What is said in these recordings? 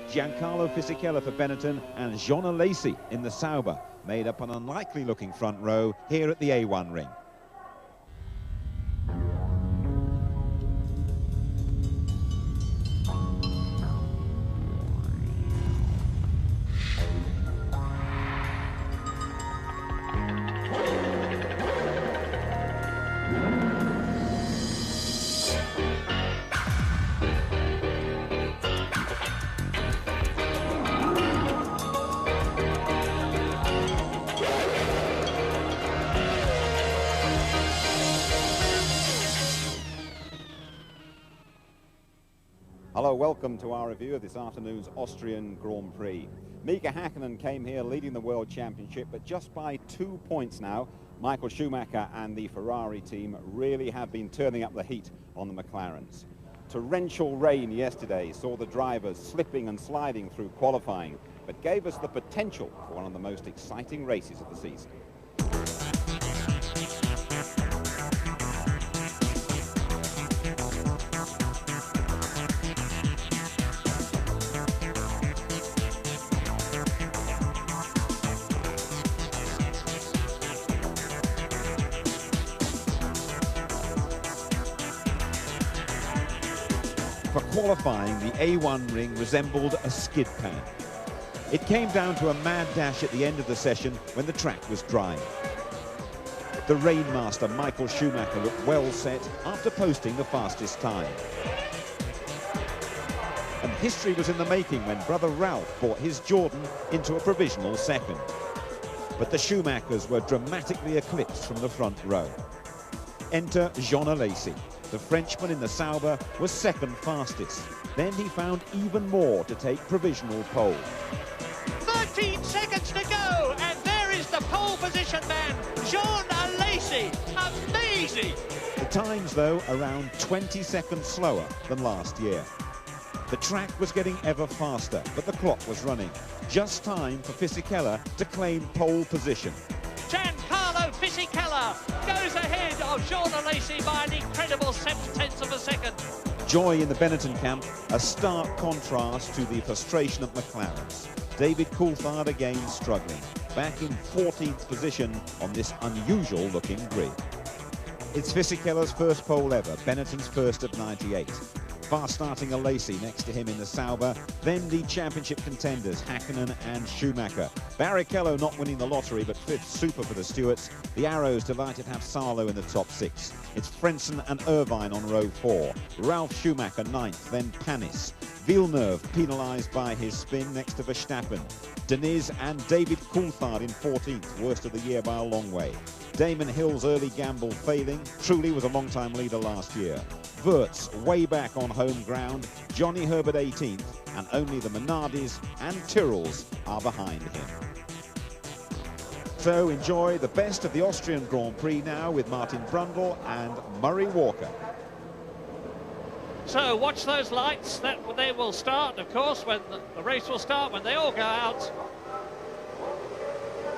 Giancarlo Fisichella for Benetton and Jean Alesi in the Sauber made up an unlikely-looking front row here at the A1 ring. Hello, welcome to our review of this afternoon's Austrian Grand Prix. Mika Häkkinen came here leading the World Championship, but just by 2 points now. Michael Schumacher and the Ferrari team really have been turning up the heat on the McLarens. Torrential rain yesterday saw the drivers slipping and sliding through qualifying, but gave us the potential for one of the most exciting races of the season. For qualifying, the A1 ring resembled a skid pan. It came down to a mad dash at the end of the session when the track was dry. The rainmaster Michael Schumacher looked well set after posting the fastest time. And history was in the making when brother Ralph brought his Jordan into a provisional second. But the Schumachers were dramatically eclipsed from the front row. Enter Jean Alesi. The Frenchman in the Sauber was second fastest. Then he found even more to take provisional pole. 13 seconds to go, and there is the pole position man, Jean Alesi. Amazing! The times, though, around 20 seconds slower than last year. The track was getting ever faster, but the clock was running. Just time for Fisichella to claim pole position. Giancarlo Fisichella goes ahead of Jean Alesi by an incredible 7/10 of a second. Joy in the Benetton camp, a stark contrast to the frustration of McLaren's. David Coulthard again struggling, back in 14th position on this unusual-looking grid. It's Fisichella's first pole ever, Benetton's first of 98. Fast-starting Alesi next to him in the Sauber, then the championship contenders Häkkinen and Schumacher. Barrichello not winning the lottery, but fifth super for the Stewarts. The Arrows delighted to have Salo in the top six. It's Frentzen and Irvine on row 4. Ralf Schumacher ninth, then Panis. Villeneuve penalised by his spin next to Verstappen. Deniz and David Coulthard in 14th, worst of the year by a long way. Damon Hill's early gamble failing. Truly was a long-time leader last year. Wirtz way back on home ground. Johnny Herbert 18th, and only the Minardis and Tyrrells are behind him. So enjoy the best of the Austrian Grand Prix now with Martin Brundle and Murray Walker. So watch those lights, that they will start, of course, when the race will start, when they all go out.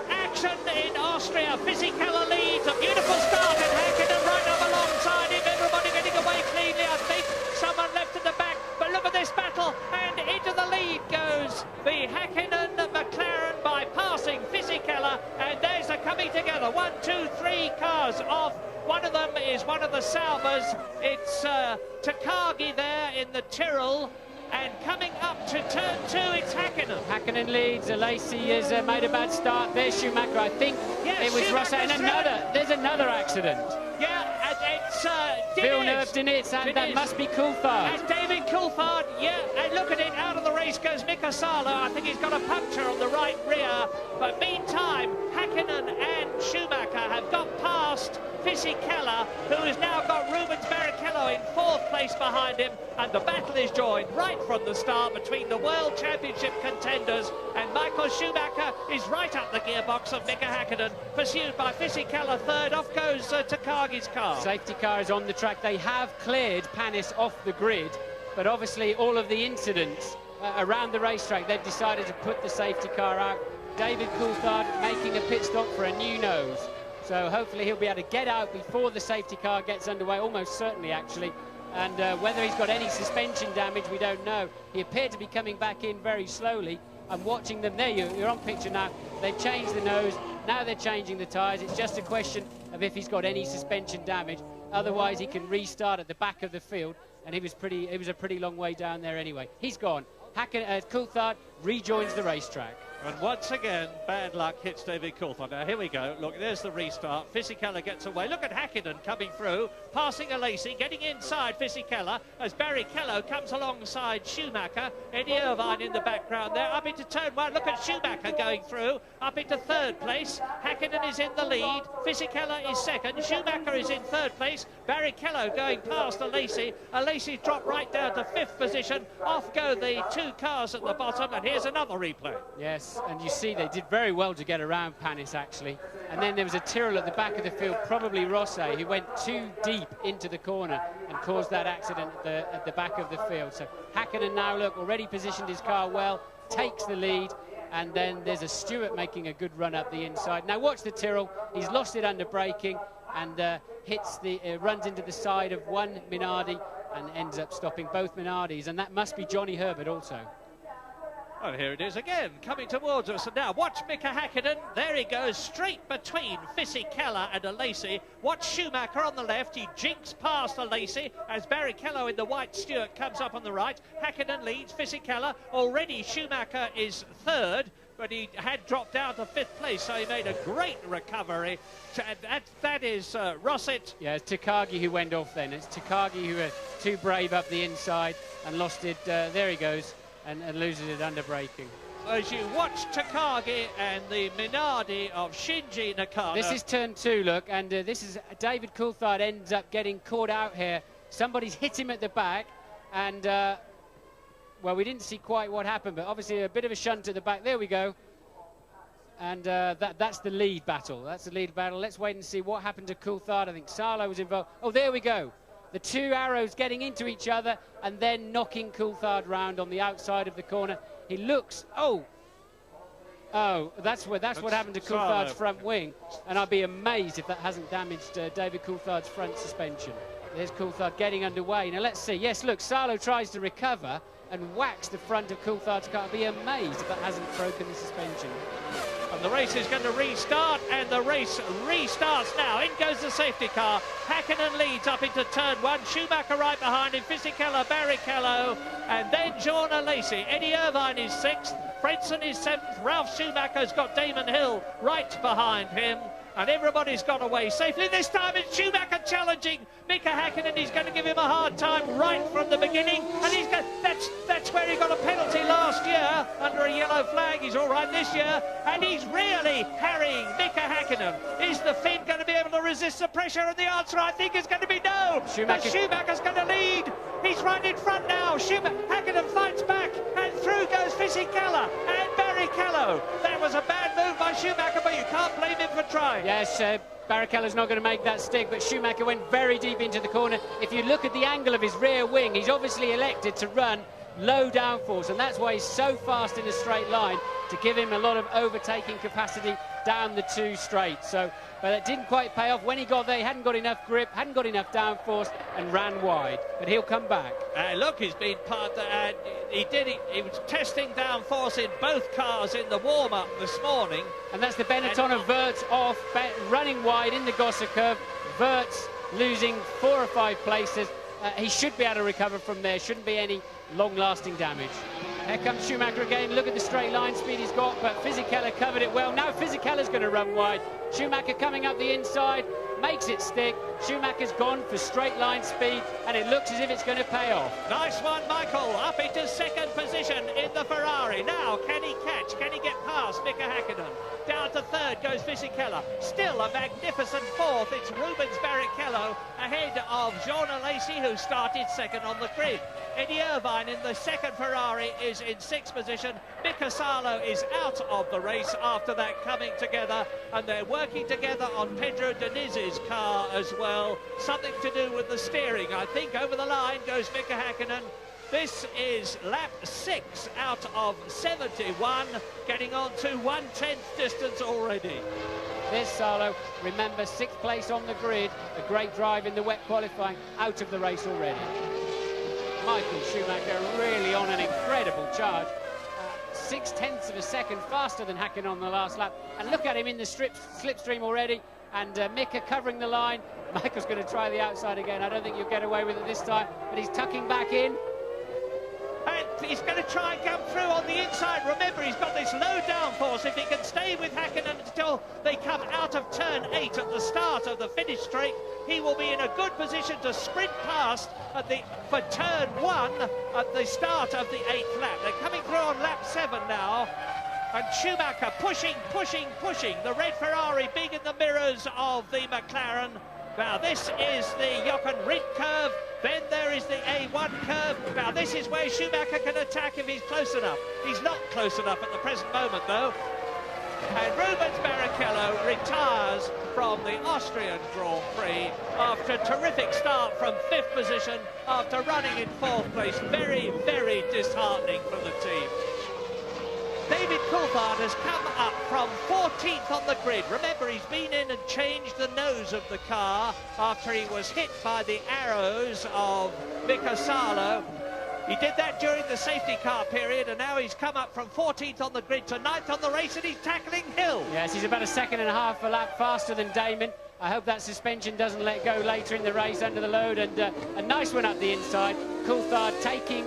Action in Austria. Fisichella leads, a beautiful start, and Häkkinen right up alongside him. Everybody getting away cleanly, I think. Someone left at the back, but look at this battle, and into the lead goes the Häkkinen McLaren by passing Fisichella, and there's the coming together. 1, 2, 3 cars off. One of them is one of the Saubers. It's Takagi there in the Tyrrell. And coming up to turn 2, it's Häkkinen. Häkkinen leads. Alesi has made a bad start. There's Schumacher, I think. Yes, it was Schumacher's Rossi, and there's another accident. Yeah, and it's Villeneuve, Deniz, and that must be Coulthard. And David Coulthard, yeah, and look at it, out of the race goes Mika Salo. I think he's got a puncture on the right rear. But meantime, Häkkinen and Schumacher have got past Fisichella, who has now got Rubens Barrichello in 4th place behind him, and the battle is joined right from the start between the World Championship contenders, and Michael Schumacher is right up the gearbox of Mika Häkkinen, pursued by Fisichella. Third, off goes Takagi's car. Safety car is on the track. They have cleared Panis off the grid, but obviously all of the incidents around the racetrack, they've decided to put the safety car out. David Coulthard making a pit stop for a new nose. So hopefully he'll be able to get out before the safety car gets underway, almost certainly actually. And whether he's got any suspension damage, we don't know. He appeared to be coming back in very slowly. I'm watching them there. You're on picture now. They've changed the nose. Now they're changing the tyres. It's just a question of if he's got any suspension damage. Otherwise, he can restart at the back of the field. And he was a pretty long way down there anyway. He's gone. Coulthard rejoins the racetrack. And once again, bad luck hits David Coulthard. Now, here we go. Look, there's the restart. Fisichella gets away. Look at Hakkinen coming through, passing a Lacey, getting inside Fisichella as Barrichello comes alongside Schumacher. Eddie Irvine in the background there. Up into turn one. Look at Schumacher going through. Up into third place. Hakkinen is in the lead. Fisichella is second. Schumacher is in third place. Barrichello going past a Lacey. A Lacey dropped right down to fifth position. Off go the two cars at the bottom. And here's another replay. Yes. And you see they did very well to get around Panis, actually. And then there was a Tyrrell at the back of the field, probably Rosset, who went too deep into the corner and caused that accident at the back of the field. So Hakkinen now, look, already positioned his car well, takes the lead, and then there's a Stewart making a good run up the inside. Now watch the Tyrrell. He's lost it under braking and runs into the side of one Minardi and ends up stopping both Minardis. And that must be Johnny Herbert also. And here it is again, coming towards us. And now watch Mika Hakkinen. There he goes, straight between Fisichella and a Lacey. Watch Schumacher on the left. He jinks past a Lacey as Barrichello in the white Stewart comes up on the right. Hakkinen leads Fisichella. Already Schumacher is third, but he had dropped down to fifth place, so he made a great recovery. That is Rosset. Yeah, it's Takagi who went off then. It's Takagi who were too brave up the inside and lost it. There he goes. And loses it under braking. As you watch Takagi and the Minardi of Shinji Nakata. This is turn two, look, and this is David Coulthard ends up getting caught out here. Somebody's hit him at the back, and well, we didn't see quite what happened, but obviously a bit of a shunt at the back. There we go. And that's the lead battle. That's the lead battle. Let's wait and see what happened to Coulthard. I think Salo was involved. Oh, there we go. The two arrows getting into each other and then knocking Coulthard round on the outside of the corner. He looks, oh, that's what happened to Coulthard's front wing. And I'd be amazed if that hasn't damaged David Coulthard's front suspension. There's Coulthard getting underway. Now let's see. Yes, look, Salo tries to recover and whacks the front of Coulthard's car. I'd be amazed if that hasn't broken the suspension. And the race is going to restart, and the race restarts now. In goes the safety car. Hakkinen leads up into turn one. Schumacher right behind him. Fisichella, Barrichello, and then Jorna Lacey. Eddie Irvine is sixth. Fredson is seventh. Ralph Schumacher's got Damon Hill right behind him. And everybody's got away safely. This time it's Schumacher challenging Mika Hakkinen. He's going to give him a hard time right from the beginning. And he's got, that's where he got a penalty last year under a yellow flag. He's all right this year. And he's really harrying Mika Hakkinen. Is the Finn going to be able to resist the pressure? And the answer, I think, is going to be no. Schumacher's going to lead. He's right in front now. Hakkinen fights back. And through goes Fisichella and Barrichello. That was a bad move by Schumacher, but you can't blame him for trying. Yes, Barrichello's not going to make that stick, but Schumacher went very deep into the corner. If you look at the angle of his rear wing, he's obviously elected to run low downforce, and that's why he's so fast in a straight line, to give him a lot of overtaking capacity down the two straights. So, but it didn't quite pay off. When he got there, he hadn't got enough grip, hadn't got enough downforce, and ran wide. But he'll come back. Look, he's been part of that. He was testing downforce in both cars in the warm-up this morning. And that's the Benetton of Wirtz off, running wide in the Gosser curve. Wirtz losing 4 or 5 places. He should be able to recover from there. Shouldn't be any long-lasting damage. Here comes Schumacher again. Look at the straight line speed he's got, but Fisichella covered it well. Now Fisichella's going to run wide. Schumacher coming up the inside, makes it stick. Schumacher's gone for straight line speed, and it looks as if it's going to pay off. Nice one, Michael. Up into second position in the Ferrari. Now, can he catch? Can he get past Mika Hakkinen? Down to third goes Fisichella. Still a magnificent fourth. It's Rubens Barrichello ahead of Jorna Lacey, who started second on the grid. Eddie Irvine in the second Ferrari is in sixth position. Mika Salo is out of the race after that coming together, and they're working together on Pedro Deniz's car as well. Something to do with the steering. I think over the line goes Mika Hakkinen. This is lap 6 out of 71, getting on to 1/10 distance already. There's Salo. Remember, 6th place on the grid. A great drive in the wet qualifying. Out of the race already. Michael Schumacher really on an incredible charge. 0.6 of a second faster than Häkkinen on the last lap. And look at him in the slipstream already. And Mika covering the line. Michael's going to try the outside again. I don't think you'll get away with it this time. But he's tucking back in. And he's going to try and come through on the inside. Remember, he's got this low downforce. If he can stay with Häkkinen until they come out of turn 8 at the start of the finish straight, he will be in a good position to sprint past for turn 1 at the start of the 8th lap. They're coming through on lap 7 now. And Schumacher pushing. The red Ferrari big in the mirrors of the McLaren. Now this is the Jochen Rindt curve. Then there is the A1 curve. Now this is where Schumacher can attack if he's close enough. He's not close enough at the present moment though. And Rubens Barrichello retires from the Austrian Grand Prix after a terrific start from 5th position after running in 4th place. Very, very disheartening for the team. David Coulthard has come up from 14th on the grid. Remember, he's been in and changed the nose of the car after he was hit by the arrows of Mika Salo. He did that during the safety car period, and now he's come up from 14th on the grid to 9th on the race, and he's tackling Hill. Yes, he's about 1.5 seconds a lap faster than Damon. I hope that suspension doesn't let go later in the race under the load, and a nice one up the inside. Coulthard taking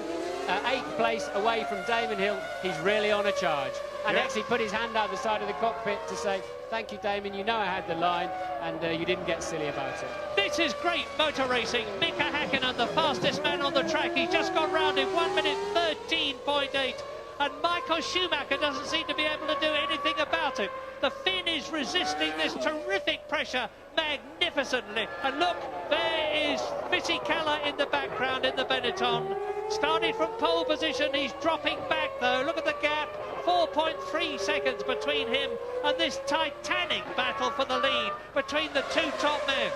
8th place away from Damon Hill. He's really on a charge, and actually put his hand out the side of the cockpit to say, thank you, Damon, you know I had the line, and you didn't get silly about it. This is great motor racing. Mika Häkkinen, the fastest man on the track. He's just gone round in 1 minute 13.8, and Michael Schumacher doesn't seem to be able to do anything about it. The Finn is resisting this terrific pressure magnificently. And look, there is Fisichella in the background in the Benetton. Started from pole position, he's dropping back though. Look at the gap, 4.3 seconds between him and this titanic battle for the lead between the two top men.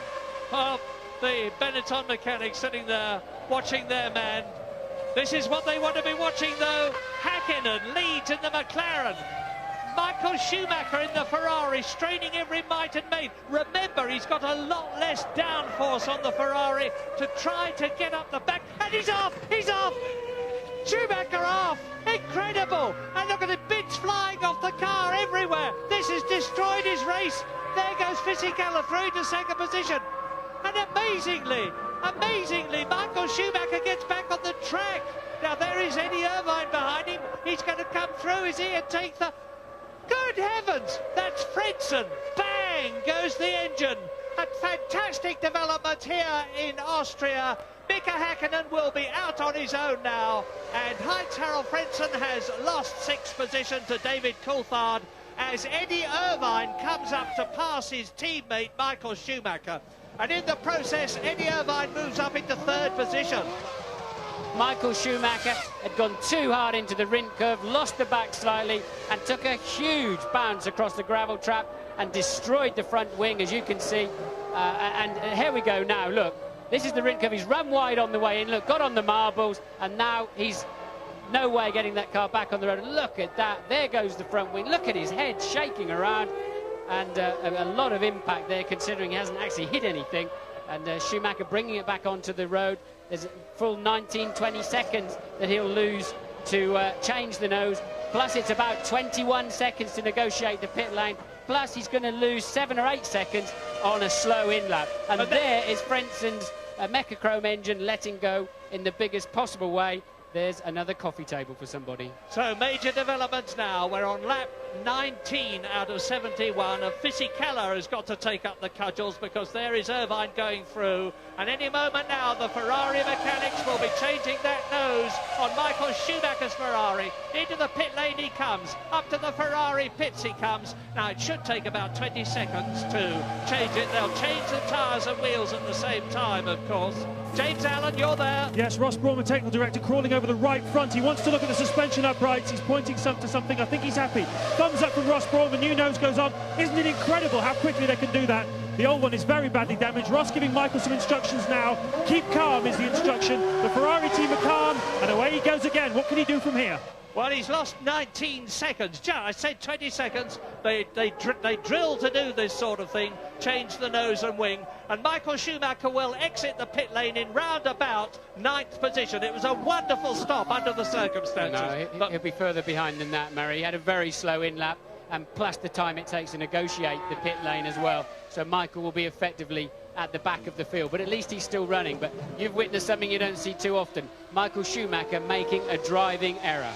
Well, the Benetton mechanics sitting there watching their man. This is what they want to be watching though. Häkkinen leads in the McLaren. Michael Schumacher in the Ferrari, straining every might and main. Remember, he's got a lot less downforce on the Ferrari to try to get up the back. And he's off! He's off! Schumacher off! Incredible! And look at the bits flying off the car everywhere. This has destroyed his race. There goes Fisichella through to 2nd position. And amazingly, Michael Schumacher gets back on the track. Now there is Eddie Irvine behind him. He's going to come through, is he, and take the... Good heavens, that's Frentzen. Bang goes the engine. A fantastic development here in Austria. Mika Häkkinen will be out on his own now, and Heinz-Harald Frentzen has lost 6th position to David Coulthard as Eddie Irvine comes up to pass his teammate Michael Schumacher. And in the process, Eddie Irvine moves up into 3rd position. Michael Schumacher had gone too hard into the Rindt curve, lost the back slightly, and took a huge bounce across the gravel trap and destroyed the front wing, as you can see. And here we go now, look. This is the Rindt curve. He's run wide on the way in, look, got on the marbles, and now he's no way getting that car back on the road. Look at that. There goes the front wing. Look at his head shaking around, and a lot of impact there, considering he hasn't actually hit anything. And Schumacher bringing it back onto the road. There's a full 19-20 seconds that he'll lose to change the nose. Plus, it's about 21 seconds to negotiate the pit lane. Plus, he's going to lose 7 or 8 seconds on a slow in-lap. And there is Frentzen's Mechachrome engine letting go in the biggest possible way. There's another coffee table for somebody. So major developments now. We're on lap 19 out of 71. And Fisichella has got to take up the cudgels because there is Irvine going through. And any moment now, the Ferrari mechanics will be changing that nose on Michael Schumacher's Ferrari. Into the pit lane he comes. Up to the Ferrari pits he comes. Now, it should take about 20 seconds to change it. They'll change the tyres and wheels at the same time, of course. James Allen, you're there. Yes, Ross Brawn, technical director, crawling over the right front. He wants to look at the suspension uprights. He's pointing to something. I think he's happy. Thumbs up from Ross Brawn. The new nose goes on. Isn't it incredible how quickly they can do that? The old one is very badly damaged. Ross giving Michael some instructions now. Keep calm is the instruction. The Ferrari team are calm, and away he goes again. What can he do from here? Well, he's lost 19 seconds. I said 20 seconds. They drill to do this sort of thing, change the nose and wing. And Michael Schumacher will exit the pit lane in roundabout 9th position. It was a wonderful stop under the circumstances. No, he'll be further behind than that, Murray. He had a very slow in-lap, and plus the time it takes to negotiate the pit lane as well. So Michael will be effectively at the back of the field, but at least he's still running. But you've witnessed something you don't see too often. Michael Schumacher making a driving error.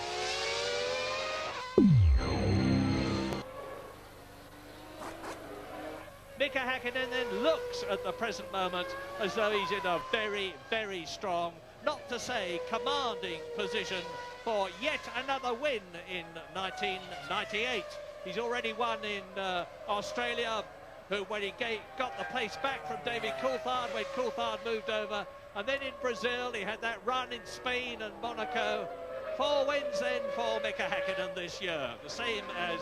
Mika Häkkinen then looks at the present moment as though he's in a very, very strong, not to say commanding position for yet another win in 1998. He's already won in Australia, when he got the place back from David Coulthard, when Coulthard moved over. And then in Brazil, he had that run in Spain and Monaco. 4 wins then for Mika Häkkinen this year, the same as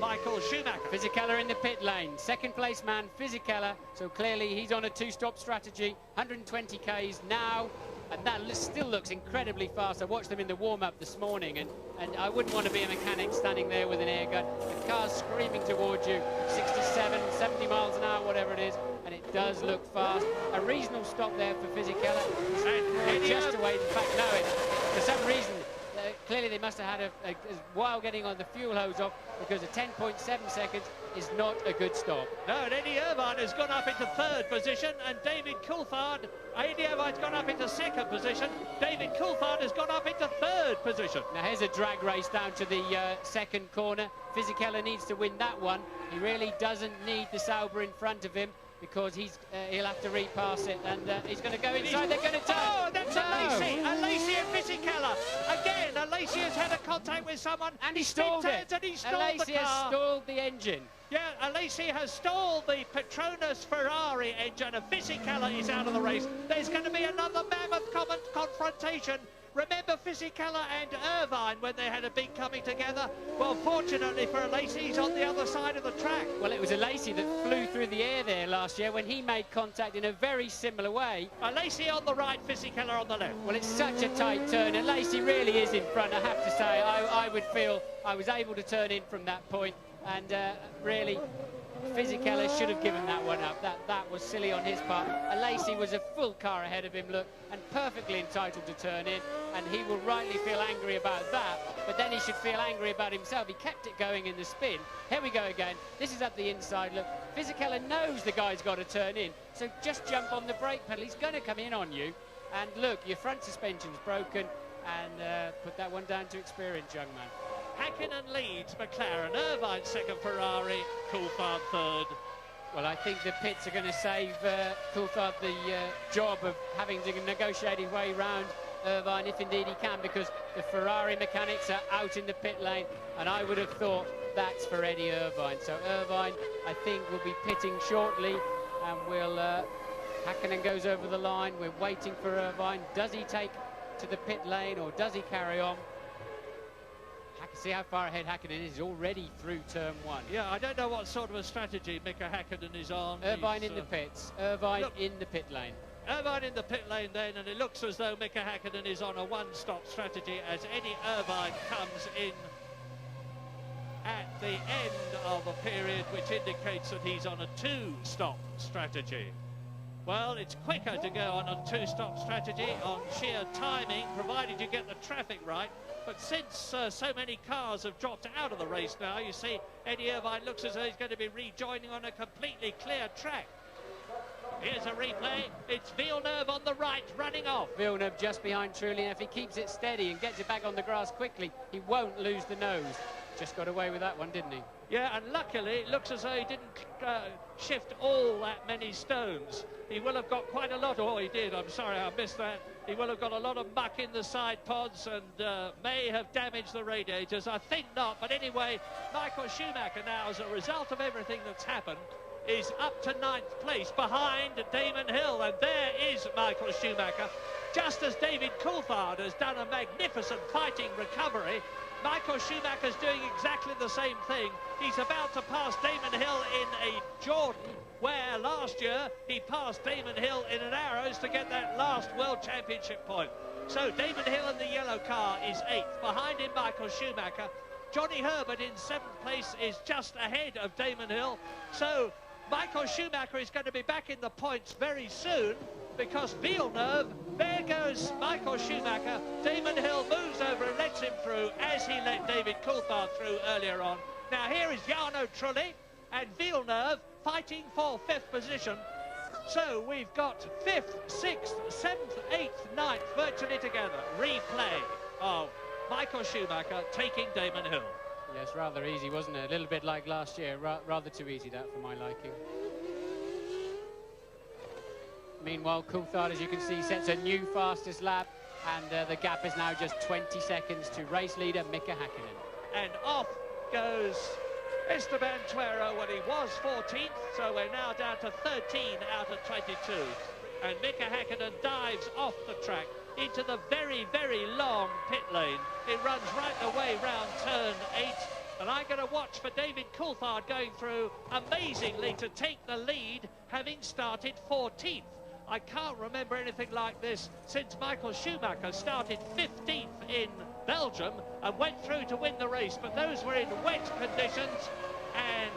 Michael Schumacher. Fisichella in the pit lane, second place man Fisichella, so clearly he's on a 2-stop strategy, 120 Ks now, and that still looks incredibly fast. I watched them in the warm-up this morning, and I wouldn't want to be a mechanic standing there with an air gun. The car's screaming towards you, 67, 70 miles an hour, whatever it is, and it does look fast. A reasonable stop there for Fisichella. Just away, in fact, no, for some reason, clearly they must have had while getting on the fuel hose off, because a 10.7 seconds is not a good stop. No, and Eddie Irvine has gone up into 3rd position, and David Coulthard, Eddie Irvine's gone up into 2nd position, David Coulthard has gone up into 3rd position. Now here's a drag race down to the second corner. Fisichella needs to win that one. He really doesn't need the Sauber in front of him, because he'll have to repass it, and he's going to go inside. They're going to turn. Oh, that's Alesi and Fisichella. Again, Alesi has had a contact with someone. And he stalled it. And he stalled Alesi the car. has stalled the engine. Yeah, Alesi has stalled the Petronas Ferrari engine, and Fisichella is out of the race. There's going to be another mammoth confrontation. Remember Fisichella and Irvine when they had a big coming together? Well, fortunately for Alesi, he's on the other side of the track. Well, it was Alesi that flew through the air there last year when he made contact in a very similar way. Alesi on the right, Fisichella on the left. Well, it's such a tight turn. Alesi really is in front, I have to say. I would feel I was able to turn in from that point, and really Fisichella should have given that one up. That was silly on his part. Alesi was a full car ahead of him, look, and perfectly entitled to turn in, and he will rightly feel angry about that, but then he should feel angry about himself. He kept it going in the spin. Here we go again. This is up the inside, look. Fisichella knows the guy's got to turn in, so just jump on the brake pedal. He's going to come in on you, and look, your front suspension's broken, and put that one down to experience, young man. Häkkinen leads McLaren, Irvine 2nd Ferrari, Coulthard 3rd. Well, I think the pits are going to save Coulthard the job of having to negotiate his way round Irvine, if indeed he can, because the Ferrari mechanics are out in the pit lane, and I would have thought that's for Eddie Irvine. So Irvine, I think, will be pitting shortly, and Häkkinen goes over the line. We're waiting for Irvine. Does he take to the pit lane, or does he carry on? See how far ahead Häkkinen is, already through turn 1. Yeah, I don't know what sort of a strategy Mika Häkkinen is on. Irvine in the pits. Irvine in the pit lane. Irvine in the pit lane then, and it looks as though Mika Häkkinen is on a 1-stop strategy as Eddie Irvine comes in at the end of a period which indicates that he's on a 2-stop strategy. Well, it's quicker to go on a 2-stop strategy on sheer timing, provided you get the traffic right. But since so many cars have dropped out of the race now, you see Eddie Irvine looks as though he's going to be rejoining on a completely clear track. Here's a replay. It's Villeneuve on the right, running off. Villeneuve just behind Trulli, and if he keeps it steady and gets it back on the grass quickly, he won't lose the nose. Just got away with that one, didn't he? Yeah, and luckily it looks as though he didn't shift all that many stones. He will have got quite a lot. Oh, he did. I'm sorry, I missed that. He will have got a lot of muck in the side pods and may have damaged the radiators. I think not, but anyway, Michael Schumacher now, as a result of everything that's happened, is up to 9th place behind Damon Hill, and there is Michael Schumacher. Just as David Coulthard has done a magnificent fighting recovery, Michael Schumacher's doing exactly the same thing. He's about to pass Damon Hill in a Jordan, where last year he passed Damon Hill in an Arrows to get that last World Championship point. So Damon Hill in the yellow car is 8th. Behind him, Michael Schumacher. Johnny Herbert in 7th place is just ahead of Damon Hill. So Michael Schumacher is going to be back in the points very soon, because Villeneuve, there goes Michael Schumacher. Damon Hill moves over and lets him through, as he let David Coulthard through earlier on. Now here is Jarno Trulli and Villeneuve fighting for 5th position. So we've got 5th, 6th, 7th, 8th, 9th virtually together. Replay of Michael Schumacher taking Damon Hill. Yes, rather easy, wasn't it? A little bit like last year. Rather too easy, that, for my liking. Meanwhile, Coulthard, as you can see, sets a new fastest lap, and the gap is now just 20 seconds to race leader Mika Häkkinen. And off goes Esteban Tuero when he was 14th, so we're now down to 13 out of 22. And Mika Häkkinen dives off the track into the very, very long pit lane. It runs right the way round turn 8. And I'm going to watch for David Coulthard going through amazingly to take the lead, having started 14th. I can't remember anything like this since Michael Schumacher started 15th in Belgium and went through to win the race, but those were in wet conditions, and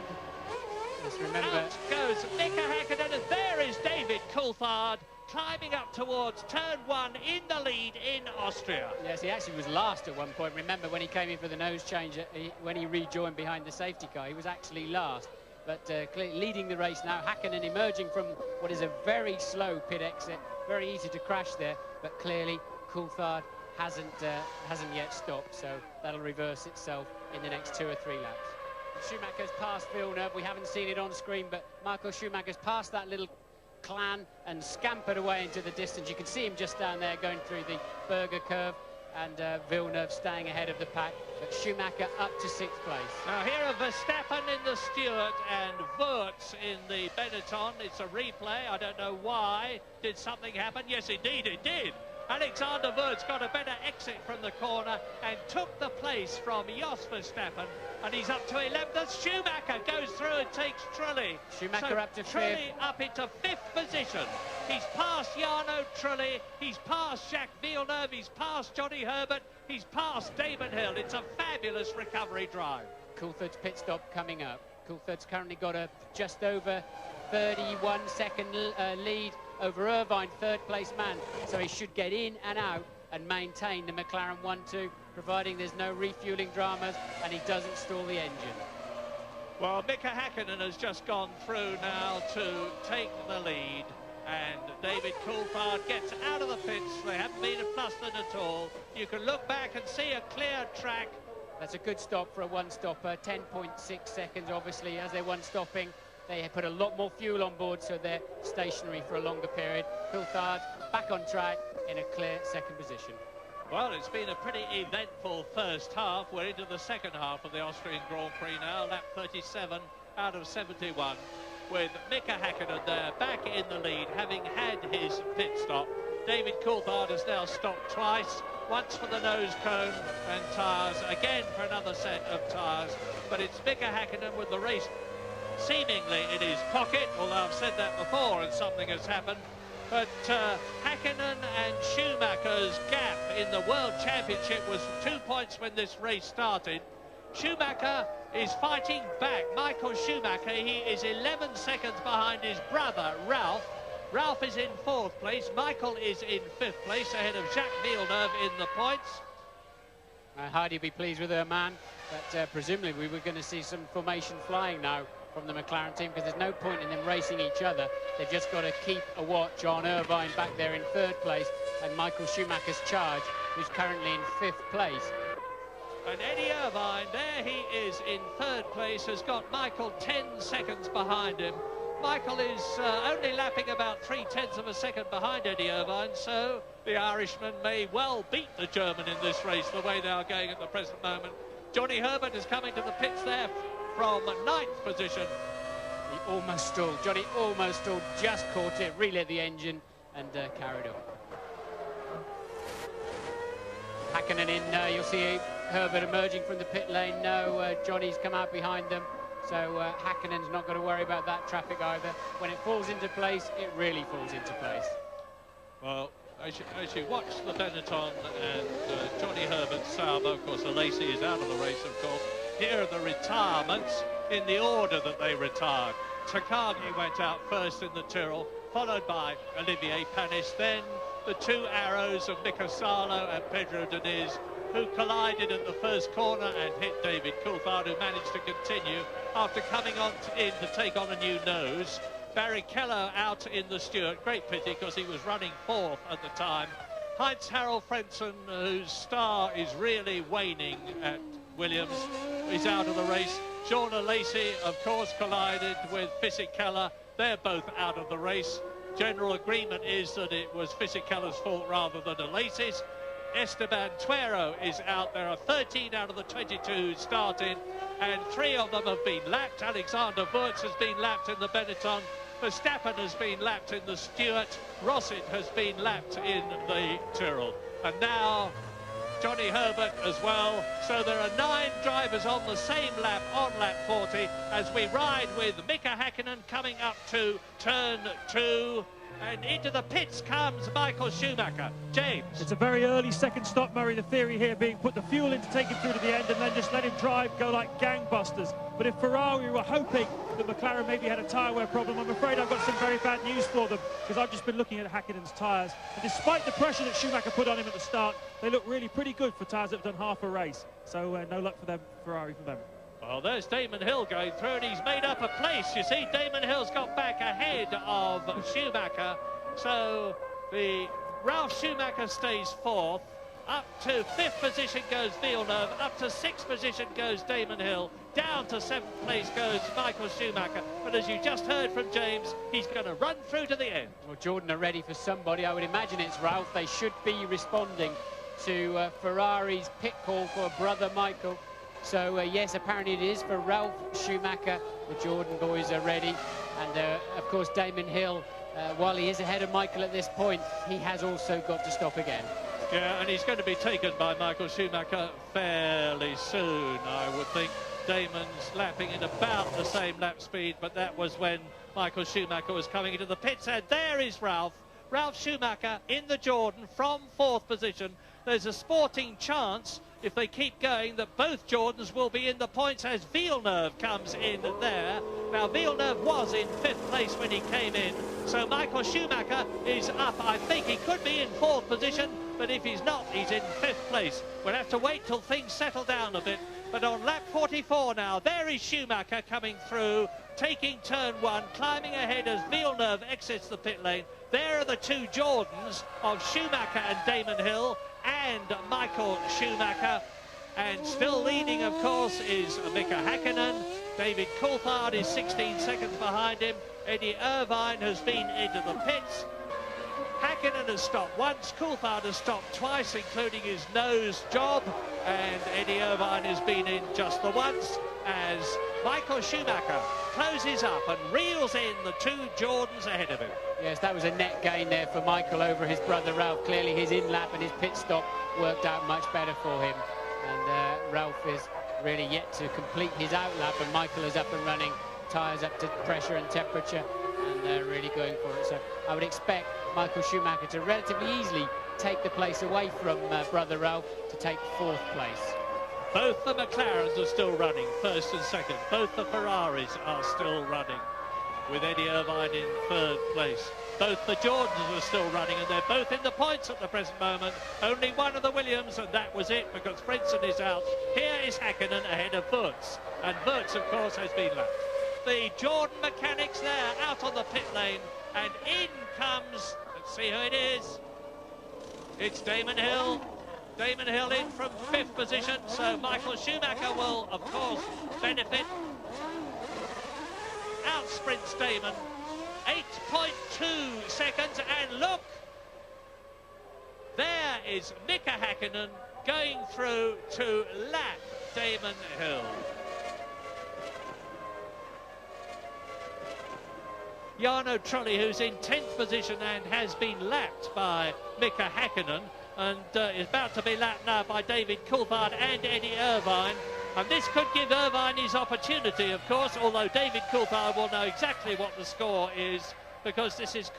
out goes Mika Häkkinen, and there is David Coulthard climbing up towards turn 1 in the lead in Austria. Yes, he actually was last at one point. Remember when he came in for the nose change, when he rejoined behind the safety car, he was actually last. But leading the race now, Häkkinen emerging from what is a very slow pit exit. Very easy to crash there, but clearly Coulthard hasn't yet stopped, so that'll reverse itself in the next 2 or 3 laps. Schumacher's passed Villeneuve. We haven't seen it on screen, but Michael Schumacher's passed that little clan and scampered away into the distance. You can see him just down there going through the Berger curve, and Villeneuve staying ahead of the pack, but Schumacher up to 6th place. Now here are Verstappen in the Stewart and Wurz in the Benetton. It's a replay. I don't know why. Did something happen? Yes, indeed it did. Alexander Wurz got a better exit from the corner and took the place from Jos Verstappen, and he's up to 11th. Schumacher goes through and takes Trulli. Schumacher up to 5th. Trulli up into 5th position. He's passed Jarno Trulli, he's passed Jacques Villeneuve, he's passed Johnny Herbert, he's passed Damon Hill. It's a fabulous recovery drive. Coulthard's pit stop coming up. Coulthard's currently got a just over 31-second lead over Irvine, 3rd place man, so he should get in and out and maintain the McLaren 1-2, providing there's no refueling dramas and he doesn't stall the engine. Well, Mika Häkkinen has just gone through now to take the lead, and David Coulthard gets out of the pits. They haven't been flustered at all. You can look back and see a clear track. That's a good stop for a one-stopper. 10.6 seconds, obviously, as they're one-stopping. They put a lot more fuel on board, so they're stationary for a longer period. Coulthard back on track in a clear 2nd position. Well, it's been a pretty eventful first half. We're into the second half of the Austrian Grand Prix now, lap 37 out of 71, with Mika Häkkinen there, back in the lead, having had his pit stop. David Coulthard has now stopped twice, once for the nose cone and tyres, again for another set of tyres. But it's Mika Häkkinen with the race seemingly in his pocket, although I've said that before and something has happened. But Häkkinen and Schumacher's gap in the World Championship was 2 points when this race started. Schumacher is fighting back. Michael Schumacher, he is 11 seconds behind his brother, Ralph. Ralph is in 4th place. Michael is in 5th place, ahead of Jacques Villeneuve in the points. Hardy will be pleased with her man, but presumably we were going to see some formation flying now from the McLaren team, because there's no point in them racing each other. They've just got to keep a watch on Irvine back there in 3rd place and Michael Schumacher's charge, who's currently in 5th place. And Eddie Irvine, there he is in 3rd place, has got Michael 10 seconds behind him. Michael is only lapping about 0.3 of a second behind Eddie Irvine, so the Irishman may well beat the German in this race the way they are going at the present moment. Johnny Herbert is coming to the pits there from 9th position. He almost stalled. Johnny almost stalled, just caught it, relit the engine and carried on. Häkkinen in, you'll see Herbert emerging from the pit lane. No, Johnny's come out behind them. So Häkkinen's not going to worry about that traffic either. When it falls into place, it really falls into place. Well, as you watch the Benetton and Johnny Herbert's Sauber, of course, the Lacey is out of the race, of course. Here are the retirements in the order that they retired. Takagi went out first in the Tyrrell, followed by Olivier Panis, then the two arrows of Mika Salo and Pedro Diniz, who collided at the first corner and hit David Coulthard, who managed to continue after coming on in to take on a new nose. Barrichello out in the Stewart, great pity because he was running fourth at the time. Heinz-Harald Frentzen, whose star is really waning at Williams, is out of the race. Shauna Lacey, of course, collided with Fisichella. They're both out of the race. General agreement is that it was Fisichella's fault rather than the Lacey's. Esteban Tuero is out. There are 13 out of the 22 who started, and 3 of them have been lapped. Alexander Wurz has been lapped in the Benetton. Verstappen has been lapped in the Stewart. Rosset has been lapped in the Tyrrell. And now Johnny Herbert as well. So there are 9 drivers on the same lap, on lap 40, as we ride with Mika Häkkinen coming up to turn 2. And into the pits comes Michael Schumacher. James. It's a very early second stop, Murray. The theory here being put the fuel in to take him through to the end and then just let him drive, go like gangbusters. But if Ferrari were hoping that McLaren maybe had a tyre wear problem, I'm afraid I've got some very bad news for them, because I've just been looking at Häkkinen's tyres. And despite the pressure that Schumacher put on him at the start, they look really pretty good for tyres that have done half a race. So no luck for them, Ferrari for them. Well, there's Damon Hill going through, and he's made up a place. You see, Damon Hill's got back ahead of Schumacher. So the Ralf Schumacher stays 4th. Up to 5th position goes Villeneuve. Up to 6th position goes Damon Hill. Down to 7th place goes Michael Schumacher. But as you just heard from James, he's going to run through to the end. Well, Jordan are ready for somebody. I would imagine it's Ralf. They should be responding to Ferrari's pit call for brother Michael. So, yes, apparently it is for Ralf Schumacher. The Jordan boys are ready. And, of course, Damon Hill, while he is ahead of Michael at this point, he has also got to stop again. Yeah, and he's going to be taken by Michael Schumacher fairly soon, I would think. Damon's lapping at about the same lap speed, but that was when Michael Schumacher was coming into the pits. And there is Ralf Schumacher in the Jordan from 4th position. There's a sporting chance, if they keep going, that both Jordans will be in the points as Villeneuve comes in there. Now, Villeneuve was in 5th place when he came in, so Michael Schumacher is up. I think he could be in 4th position, but if he's not, he's in 5th place. We'll have to wait till things settle down a bit. But on lap 44 now, there is Schumacher coming through, taking turn 1, climbing ahead as Villeneuve exits the pit lane. There are the 2 Jordans of Schumacher and Damon Hill, and Michael Schumacher. And still leading, of course, is Mika Häkkinen. David Coulthard is 16 seconds behind him. Eddie Irvine has been into the pits. Häkkinen has stopped once, Coulthard has stopped twice, including his nose job, and Eddie Irvine has been in just the once, as Michael Schumacher closes up and reels in the 2 Jordans ahead of him. Yes, that was a net gain there for Michael over his brother Ralf. Clearly his in-lap and his pit stop worked out much better for him. And Ralf is really yet to complete his out-lap, and Michael is up and running, tyres up to pressure and temperature, and they're really going for it. So I would expect Michael Schumacher to relatively easily take the place away from brother Ralf to take 4th place. Both the McLarens are still running, 1st and 2nd. Both the Ferraris are still running, with Eddie Irvine in 3rd place. Both the Jordans are still running, and they're both in the points at the present moment. Only one of the Williams, and that was it, because Frentzen is out. Here is Häkkinen ahead of Wurz, and Wurz, of course, has been lapped. The Jordan mechanics there, out on the pit lane, and in comes, let's see who it is. It's Damon Hill. Damon Hill in from 5th position, so Michael Schumacher will, of course, benefit. Out sprints Damon, 8.2 seconds, and look, there is Mika Häkkinen going through to lap Damon Hill. Jarno Trulli, who's in 10th position and has been lapped by Mika Häkkinen, and is about to be lapped now by David Coulthard and Eddie Irvine. And this could give Irvine his opportunity, of course, although David Coulthard will know exactly what the score is. because this is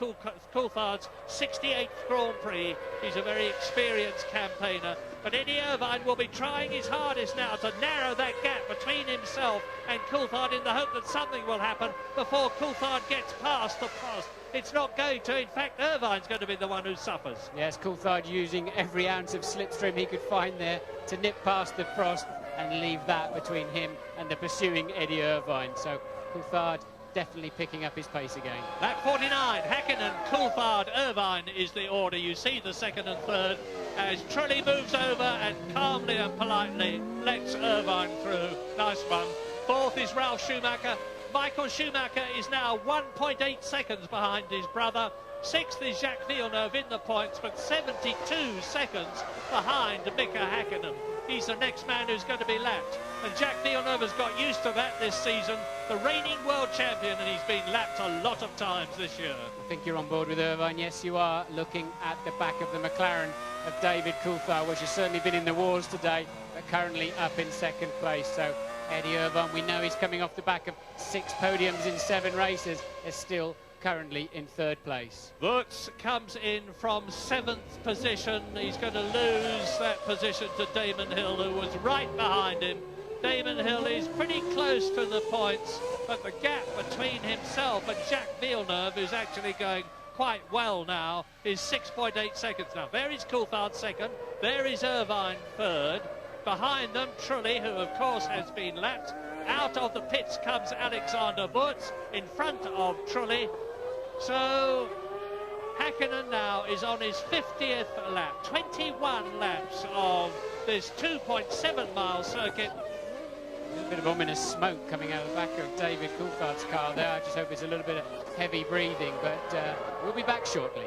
Coulthard's 68th Grand Prix. He's a very experienced campaigner. But Eddie Irvine will be trying his hardest now to narrow that gap between himself and Coulthard in the hope that something will happen before Coulthard gets past the post. It's not going to. In fact, Irvine's going to be the one who suffers. Yes, Coulthard using every ounce of slipstream he could find there to nip past the frost and leave that between him and the pursuing Eddie Irvine. So Coulthard definitely picking up his pace again. Lap 49, Häkkinen, Coulthard, Irvine is the order. You see the second and third as Trulli moves over and calmly and politely lets Irvine through. Nice one. Fourth is Ralf Schumacher. Michael Schumacher is now 1.8 seconds behind his brother. Sixth is Jacques Villeneuve in the points, but 72 seconds behind Mika Häkkinen. He's the next man who's going to be lapped. And Jacques Villeneuve has got used to that this season. The reigning world champion, and he's been lapped a lot of times this year. I think you're on board with Irvine. Yes, you are, looking at the back of the McLaren of David Coulthard, which has certainly been in the wars today, but currently up in second place. So Eddie Irvine, we know he's coming off the back of 6 podiums in 7 races, is still currently in third place. Wurz comes in from 7th position. He's going to lose that position to Damon Hill, who was right behind him. Damon Hill is pretty close to the points, but the gap between himself and Jacques Villeneuve, who's actually going quite well now, is 6.8 seconds now. There is Coulthard second, there is Irvine third. Behind them, Trulli, who of course has been lapped. Out of the pits comes Alexander Wurz in front of Trulli. So Häkkinen now is on his 50th lap. 21 laps of this 2.7 mile circuit. A little bit of ominous smoke coming out of the back of David Coulthard's car there. I just hope it's a little bit of heavy breathing, but we'll be back shortly.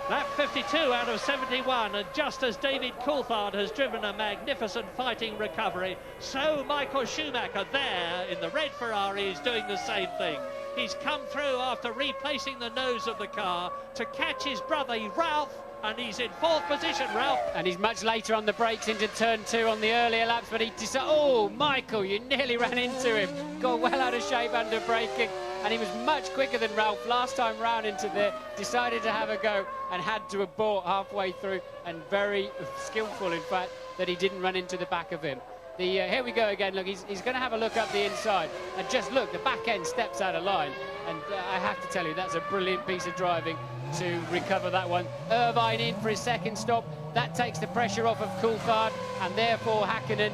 Lap 52 out of 71, and just as David Coulthard has driven a magnificent fighting recovery, so Michael Schumacher there in the red Ferrari is doing the same thing. He's come through after replacing the nose of the car to catch his brother Ralf, and he's in 4th position, Ralf. And he's much later on the brakes into turn 2 on the earlier laps, but he decided, oh, Michael, you nearly ran into him. Got well out of shape under braking, and he was much quicker than Ralf last time round into there. Decided to have a go and had to abort halfway through, and very skillful, in fact, that he didn't run into the back of him. Here we go again. Look, he's going to have a look up the inside, and just look, the back end steps out of line, and I have to tell you, that's a brilliant piece of driving to recover that one. Irvine in for his second stop. That takes the pressure off of Coulthard, and therefore Häkkinen.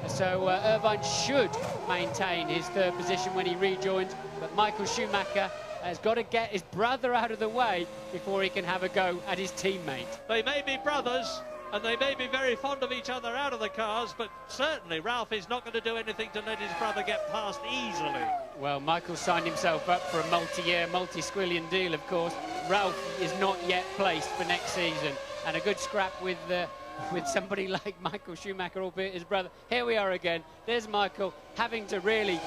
So Irvine should maintain his 3rd position when he rejoins, but Michael Schumacher has got to get his brother out of the way before he can have a go at his teammate. They may be brothers, and they may be very fond of each other out of the cars, but certainly Ralf is not going to do anything to let his brother get past easily. Well, Michael signed himself up for a multi-year, multi-squillion deal, of course. Ralf is not yet placed for next season, and a good scrap with somebody like Michael Schumacher, albeit his brother. Here we are again. There's Michael having to really,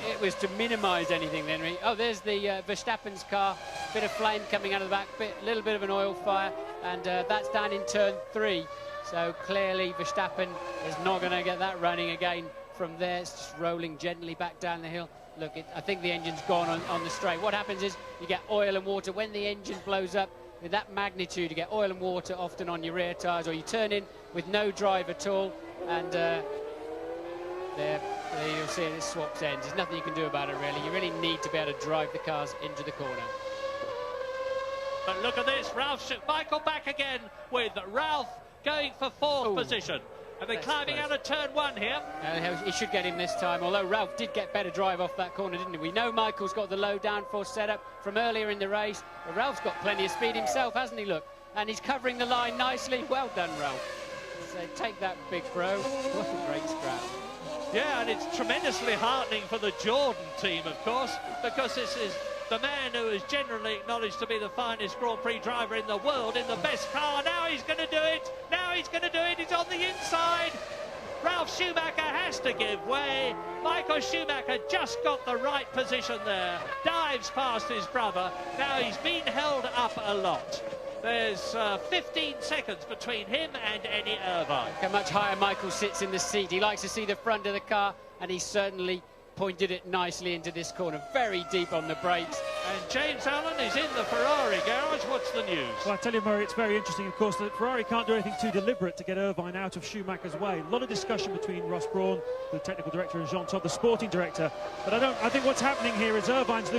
it was to minimise anything then. Oh, there's the Verstappen's car, bit of flame coming out of the back, a little bit of an oil fire, and that's down in turn 3. So clearly Verstappen is not going to get that running again from there. It's just rolling gently back down the hill. Look, I think the engine's gone on the straight. What happens is you get oil and water when the engine blows up. With that magnitude, you get oil and water often on your rear tyres, or you turn in with no drive at all, and there you'll see it swaps ends. There's nothing you can do about it, really. You really need to be able to drive the cars into the corner. But look at this, Michael back again with Ralf going for 4th position. And they're climbing out of turn 1 here. He should get him this time, although Ralf did get better drive off that corner, didn't he? We know Michael's got the low downforce setup from earlier in the race, but Ralph's got plenty of speed himself, hasn't he? Look, and he's covering the line nicely. Well done, Ralf. So take that, big bro. What a great scrap. Yeah, and it's tremendously heartening for the Jordan team, of course, because this is the man who is generally acknowledged to be the finest Grand Prix driver in the world, in the best car. Now he's going to do it. Now he's going to do it. He's on the inside. Ralf Schumacher has to give way. Michael Schumacher just got the right position there. Dives past his brother. Now he's been held up a lot. There's 15 seconds between him and Eddie Irvine. Look how much higher Michael sits in the seat. He likes to see the front of the car. and he certainly pointed it nicely into this corner, very deep on the brakes. And James Allen is in the Ferrari garage. What's the news? Well, I tell you, Murray, it's very interesting, of course, that Ferrari can't do anything too deliberate to get Irvine out of Schumacher's way. A lot of discussion between Ross Brawn, the technical director, and Jean Todt, the sporting director. But I think what's happening here is Irvine's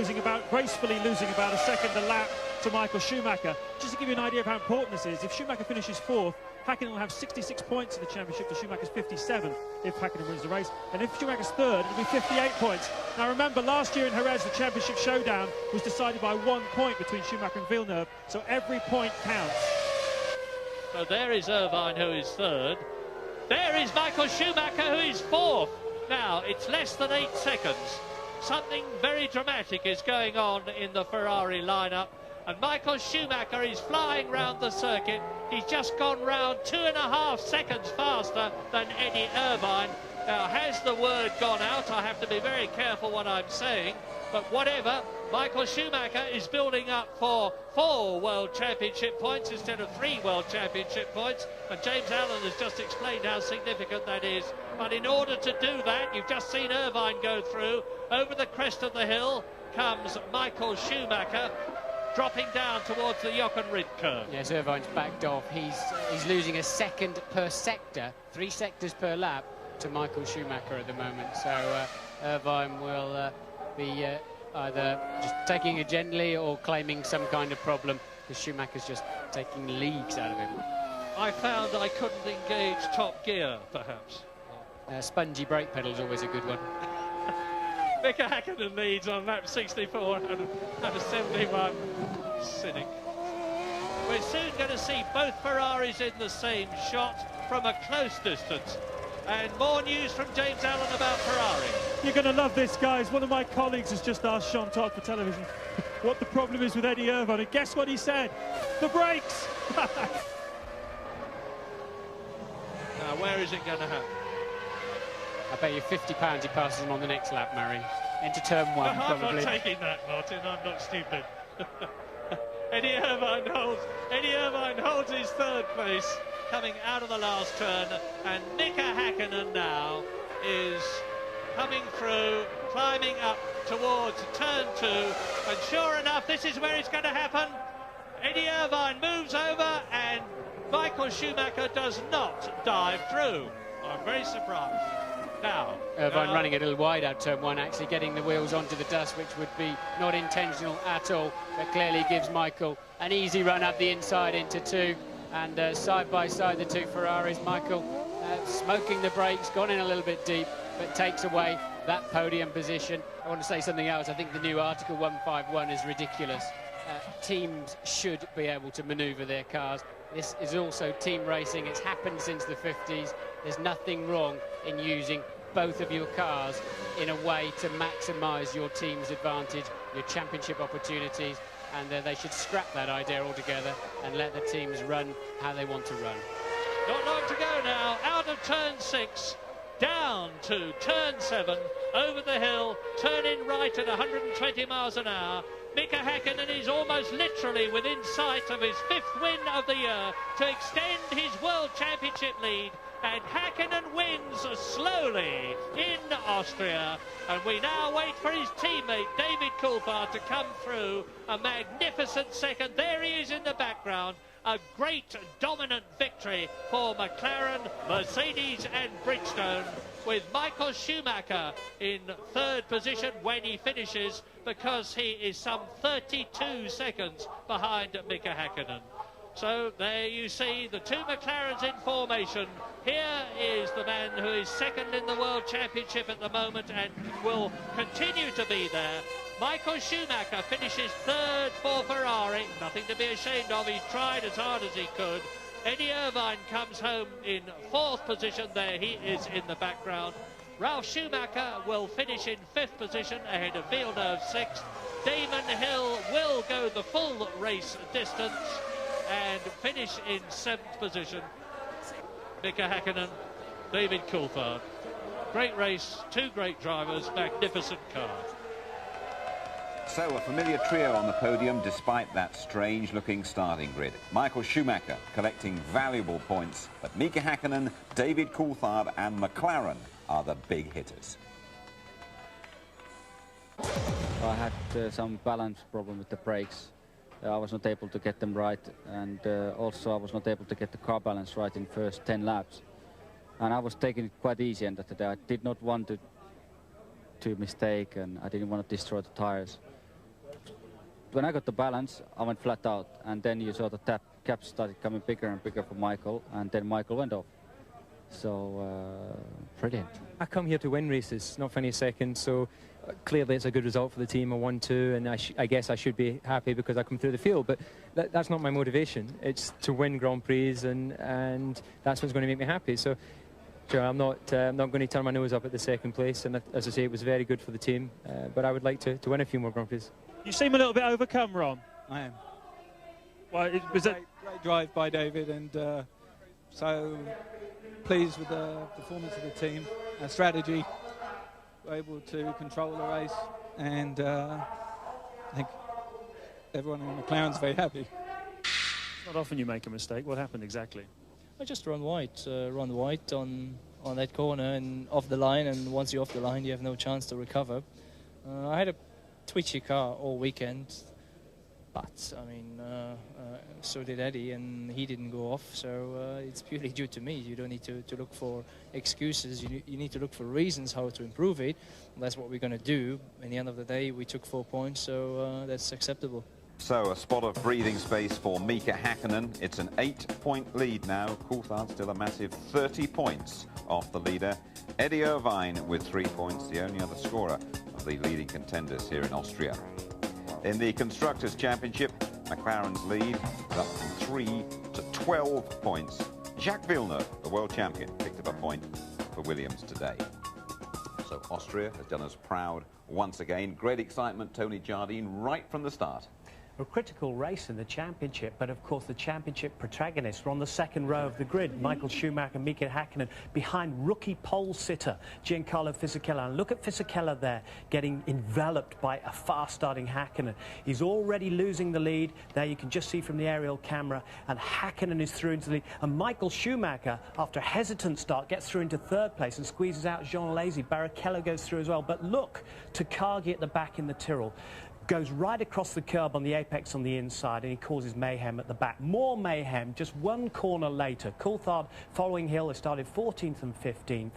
gracefully losing about a second a lap to Michael Schumacher. Just to give you an idea of how important this is, if Schumacher finishes fourth, Häkkinen will have 66 points in the championship to Schumacher's 57 if Häkkinen wins the race. And if Schumacher's third, it'll be 58 points. Now remember, last year in Jerez, the championship showdown was decided by 1 point between Schumacher and Villeneuve, so every point counts. So there is Irvine, who is third. There is Michael Schumacher, who is fourth. Now, it's less than 8 seconds. Something very dramatic is going on in the Ferrari lineup. And Michael Schumacher is flying round the circuit. He's just gone round 2.5 seconds faster than Eddie Irvine. Now, has the word gone out? I have to be very careful what I'm saying. But whatever, Michael Schumacher is building up for 4 World Championship points instead of 3 World Championship points. And James Allen has just explained how significant that is. But in order to do that, you've just seen Irvine go through. Over the crest of the hill comes Michael Schumacher, dropping down towards the Jochen Rindt curve. Yes, Irvine's backed off. He's losing a second per sector, 3 sectors per lap, to Michael Schumacher at the moment. So Irvine will be either just taking it gently or claiming some kind of problem, because Schumacher's just taking leagues out of him. I found I couldn't engage top gear, perhaps. Spongy brake pedal's always a good one. Mika Häkkinen leads on lap 64 and 71. Cynic. We're soon going to see both Ferraris in the same shot from a close distance. And more news from James Allen about Ferrari. You're going to love this, guys. One of my colleagues has just asked Jean Todt for television what the problem is with Eddie Irvine, and guess what he said? The brakes! Now, where is it going to happen? I bet you £50 he passes him on the next lap, Murray. Into turn 1, probably. I'm not taking that, Martin. I'm not stupid. Eddie Irvine holds his third place coming out of the last turn, and Mika Häkkinen now is coming through, climbing up towards turn 2, and sure enough, this is where it's going to happen. Eddie Irvine moves over, and Michael Schumacher does not dive through. I'm very surprised. Now, Irvine running a little wide out turn 1, actually getting the wheels onto the dust, which would be not intentional at all, but clearly gives Michael an easy run up the inside into 2. And side by side, the 2 Ferraris. Michael smoking the brakes, gone in a little bit deep, but takes away that podium position. I want to say something else. I think the new Article 151 is ridiculous. Teams should be able to manoeuvre their cars. This is also team racing. It's happened since the 50s. There's nothing wrong in using both of your cars in a way to maximise your team's advantage, your championship opportunities, and they should scrap that idea altogether and let the teams run how they want to run. Not long to go now, out of turn 6, down to turn 7, over the hill, turning right at 120 miles an hour. Mika Häkkinen is almost literally within sight of his 5th win of the year to extend his World Championship lead, and Häkkinen wins slowly in Austria, and we now wait for his teammate David Coulthard to come through. A magnificent second. There he is in the background. A great dominant victory for McLaren, Mercedes and Bridgestone, with Michael Schumacher in 3rd position when he finishes, because he is some 32 seconds behind Mika Häkkinen. So there you see the 2 McLarens in formation. Here is the man who is 2nd in the World Championship at the moment and will continue to be there. Michael Schumacher finishes 3rd for Ferrari. Nothing to be ashamed of. He tried as hard as he could. Eddie Irvine comes home in 4th position. There he is in the background. Ralf Schumacher will finish in 5th position ahead of Villeneuve 6th. Damon Hill will go the full race distance and finish in 7th position. Mika Häkkinen, David Coulthard. Great race, 2 great drivers, magnificent car. So a familiar trio on the podium despite that strange-looking starting grid. Michael Schumacher collecting valuable points, but Mika Häkkinen, David Coulthard and McLaren are the big hitters. I had some balance problem with the brakes. I was not able to get them right, and also I was not able to get the car balance right in first 10 laps. And I was taking it quite easy end of the day. I did not want to mistake, and I didn't want to destroy the tires. When I got the balance, I went flat out, and then you saw the cap started coming bigger and bigger for Michael, and then Michael went off. So, brilliant. I come here to win races, not finish second, so clearly it's a good result for the team. I won 2, and I guess I should be happy because I come through the field, but that's not my motivation. It's to win Grand Prix, and that's what's going to make me happy. So, sure, I'm not going to turn my nose up at the second place, and as I say, it was very good for the team, but I would like to win a few more Grand Prix. You seem a little bit overcome, Ron. I am. Well, it was great drive by David, and so pleased with the performance of the team, our strategy. We're able to control the race, and I think everyone in McLaren's very happy. Not often you make a mistake. What happened exactly? I just run wide on that corner and off the line, and once you're off the line, you have no chance to recover. I had a twitchy car all weekend, but I mean, so did Eddie, and he didn't go off, so it's purely due to me. You don't need to look for excuses. You need to look for reasons how to improve it, and that's what we're going to do. In the end of the day, we took 4 points, so that's acceptable. So a spot of breathing space for Mika Häkkinen. It's an 8-point lead now. Coulthard still a massive 30 points off the leader. Eddie Irvine with 3 points, the only other scorer of the leading contenders here in Austria. In the Constructors' Championship, McLaren's lead is up from 3 to 12 points. Jacques Villeneuve, the world champion, picked up a point for Williams today. So Austria has done us proud once again. Great excitement, Tony Jardine, right from the start. A critical race in the championship, but of course the championship protagonists were on the second row of the grid. Michael Schumacher and Mika Häkkinen behind rookie pole sitter Giancarlo Fisichella. And look at Fisichella there, getting enveloped by a fast-starting Häkkinen. He's already losing the lead. There you can just see from the aerial camera, and Häkkinen is through into the lead. And Michael Schumacher, after a hesitant start, gets through into third place and squeezes out Jean Alesi. Barrichello goes through as well. But look, Takagi at the back in the Tyrrell goes right across the curb on the apex on the inside, and he causes mayhem at the back. More mayhem just one corner later. Coulthard following Hill has started 14th and 15th.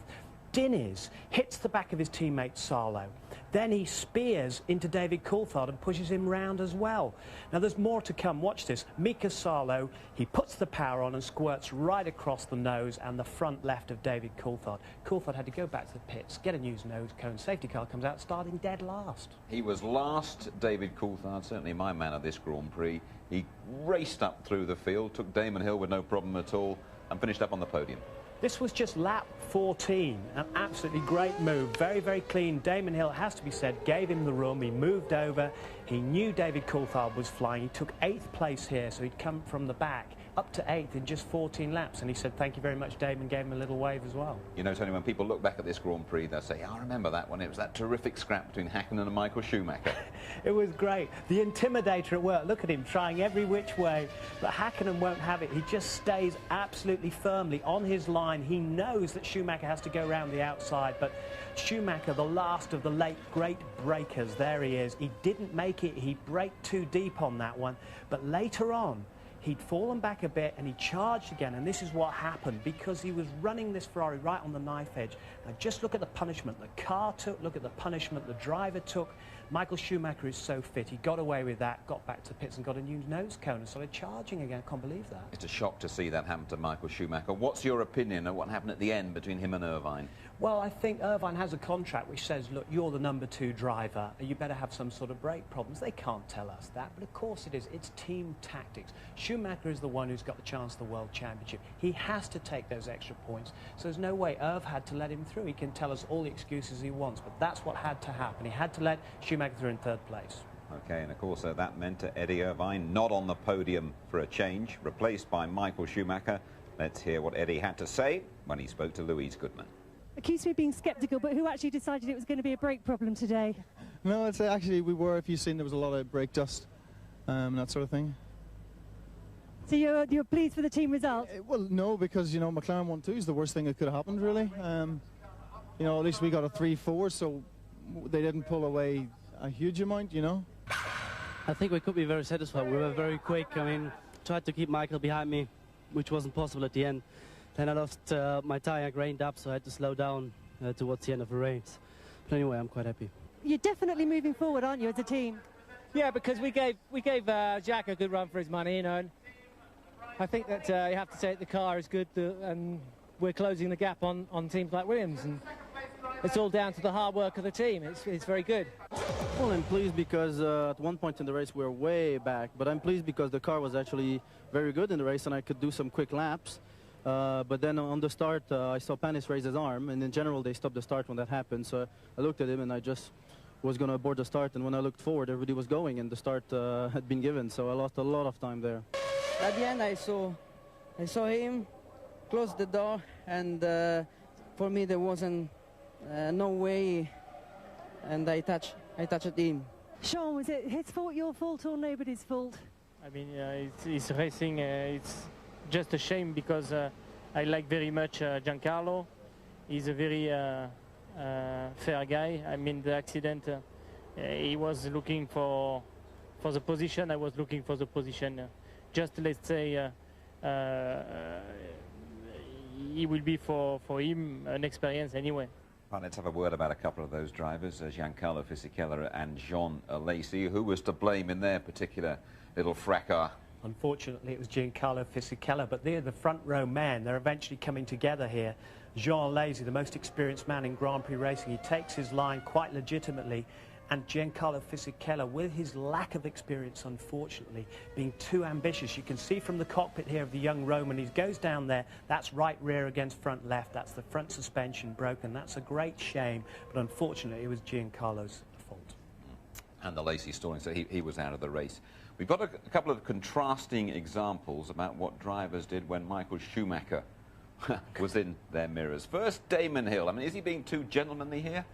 Diniz hits the back of his teammate Salo. Then he spears into David Coulthard and pushes him round as well. Now there's more to come. Watch this. Mika Salo, he puts the power on and squirts right across the nose and the front left of David Coulthard. Coulthard had to go back to the pits, get a new nose cone. Safety car comes out, starting dead last. He was last, David Coulthard, certainly my man of this Grand Prix. He raced up through the field, took Damon Hill with no problem at all, and finished up on the podium. This was just lap 14, an absolutely great move, very, very clean. Damon Hill, has to be said, gave him the room. He moved over. He knew David Coulthard was flying. He took 8th place here, so he'd come from the back up to 8th in just 14 laps. And he said, thank you very much, Damon, gave him a little wave as well. You know, Tony, when people look back at this Grand Prix, they'll say, I remember that one. It was that terrific scrap between Häkkinen and Michael Schumacher. It was great. The intimidator at work, look at him trying every which way, but Häkkinen won't have it. He just stays absolutely firmly on his line. He knows that Schumacher has to go around the outside, but Schumacher, the last of the late great breakers, there he is. He didn't make it. He braked too deep on that one, but later on, he'd fallen back a bit and he charged again, and this is what happened because he was running this Ferrari right on the knife edge. Now just look at the punishment the car took, look at the punishment the driver took. Michael Schumacher is so fit, he got away with that, got back to the pits and got a new nose cone and started charging again. I can't believe that. It's a shock to see that happen to Michael Schumacher. What's your opinion of what happened at the end between him and Irvine? Well, I think Irvine has a contract which says, look, you're the number 2 driver, you better have some sort of brake problems. They can't tell us that, but of course it is. It's team tactics. Schumacher is the one who's got the chance of the World Championship. He has to take those extra points, so there's no way Irv had to let him through. He can tell us all the excuses he wants, but that's what had to happen. He had to let Schumacher through in 3rd place. OK, and of course that meant Eddie Irvine not on the podium for a change, replaced by Michael Schumacher. Let's hear what Eddie had to say when he spoke to Louise Goodman. Accused me of being sceptical, but who actually decided it was going to be a brake problem today? No, I'd say actually we were. If you've seen, there was a lot of brake dust, that sort of thing. So you're pleased with the team result? Well, no, because, you know, McLaren 1-2 is the worst thing that could have happened, really. You know, at least we got a 3-4, so they didn't pull away a huge amount, you know. I think we could be very satisfied. We were very quick. I mean, tried to keep Michael behind me, which wasn't possible at the end. Then I lost my tire, grained up, so I had to slow down towards the end of the race. But anyway, I'm quite happy. You're definitely moving forward, aren't you, as a team? Yeah, because we gave Jack a good run for his money, you know. And I think that you have to say the car is good, and we're closing the gap on teams like Williams. And it's all down to the hard work of the team. It's very good. Well, I'm pleased because at one point in the race we were way back, but I'm pleased because the car was actually very good in the race and I could do some quick laps. But then on the start, I saw Panis raise his arm, and in general they stopped the start when that happened. So I looked at him and I just was going to abort the start, and when I looked forward, everybody was going and the start had been given, so I lost a lot of time there. At the end, I saw him close the door, and for me there wasn't no way, and I touched him. Sean, was it his fault, your fault, or nobody's fault? I mean, it's racing. It's just a shame because I like very much Giancarlo. He's a very fair guy. I mean, the accident, he was looking for the position. I was looking for the position. Just let's say he will be for him an experience anyway. Right, let's have a word about a couple of those drivers, Giancarlo Fisichella and Jean Alesi. Who was to blame in their particular little fracas? Unfortunately, it was Giancarlo Fisichella, but they're the front row men. They're eventually coming together here. Jean Alesi, the most experienced man in Grand Prix racing, he takes his line quite legitimately. And Giancarlo Fisichella, with his lack of experience, unfortunately, being too ambitious. You can see from the cockpit here of the young Roman, he goes down there, that's right rear against front left, that's the front suspension broken. That's a great shame, but unfortunately, it was Giancarlo's fault. And the Alesi stalling, so he was out of the race. We've got a couple of contrasting examples about what drivers did when Michael Schumacher was in their mirrors. First, Damon Hill. I mean, is he being too gentlemanly here?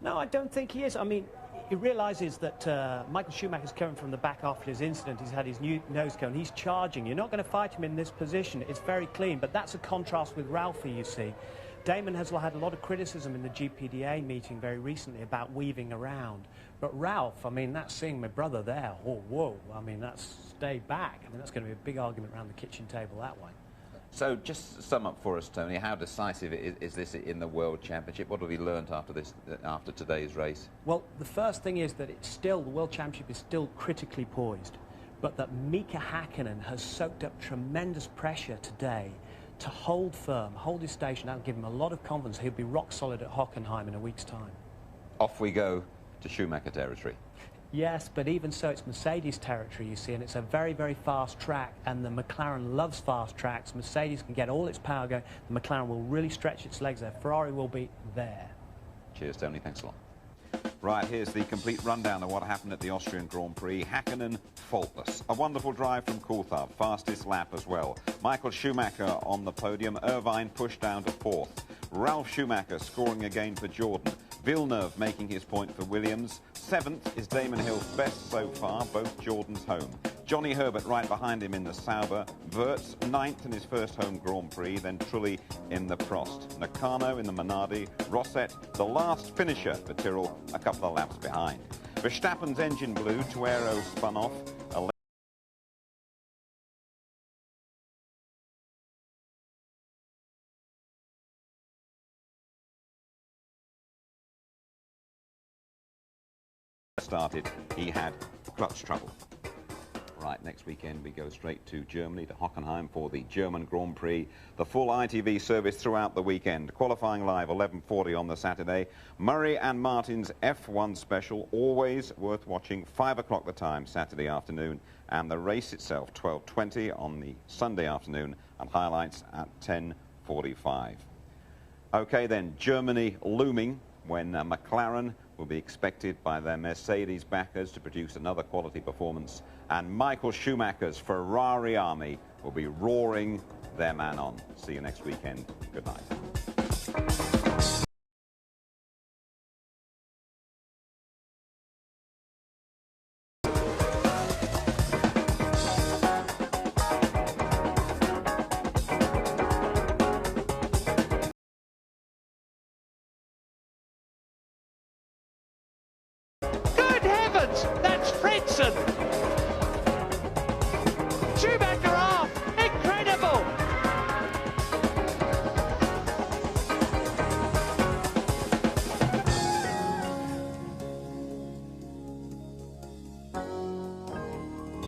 No, I don't think he is. I mean, he realises that Michael Schumacher's coming from the back after his incident. He's had his new nose cone. He's charging. You're not going to fight him in this position. It's very clean. But that's a contrast with Ralphie, you see. Damon has had a lot of criticism in the GPDA meeting very recently about weaving around. But Ralph, I mean, that's seeing my brother there. Oh, whoa. I mean, that's stay back. I mean, that's going to be a big argument around the kitchen table that way. So just sum up for us, Tony, how decisive is this in the World Championship? What have we learned after today's race? Well, the first thing is that the World Championship is still critically poised, but that Mika Hakkinen has soaked up tremendous pressure today to hold firm, hold his station. That'll give him a lot of confidence. He'll be rock solid at Hockenheim in a week's time. Off we go to Schumacher territory. Yes, but even so, it's Mercedes territory, you see, and it's a very, very fast track, and the McLaren loves fast tracks. Mercedes can get all its power going. The McLaren will really stretch its legs there. Ferrari will be there. Cheers, Tony. Thanks a lot. Right, here's the complete rundown of what happened at the Austrian Grand Prix. Hakkinen, faultless. A wonderful drive from Coulthard, fastest lap as well. Michael Schumacher on the podium. Irvine pushed down to 4th. Ralf Schumacher scoring again for Jordan. Villeneuve making his point for Williams. 7th is Damon Hill's best so far, both Jordan's home. Johnny Herbert right behind him in the Sauber. Wirtz 9th in his first home Grand Prix, then Trulli in the Prost. Nakano in the Minardi. Rosset, the last finisher for Tyrrell, a couple of laps behind. Verstappen's engine blew, Tuero spun off. Started, he had clutch trouble. Right, next weekend we go straight to Germany, to Hockenheim for the German Grand Prix. The full ITV service throughout the weekend. Qualifying live 11:40 on the Saturday. Murray and Martin's F1 special, always worth watching. 5 o'clock the time, Saturday afternoon. And the race itself, 12:20 on the Sunday afternoon. And highlights at 10:45. OK then, Germany looming when McLaren will be expected by their Mercedes backers to produce another quality performance, and Michael Schumacher's Ferrari army will be roaring their man on. See you next weekend. Good night. Good That's Fredson. Schumacher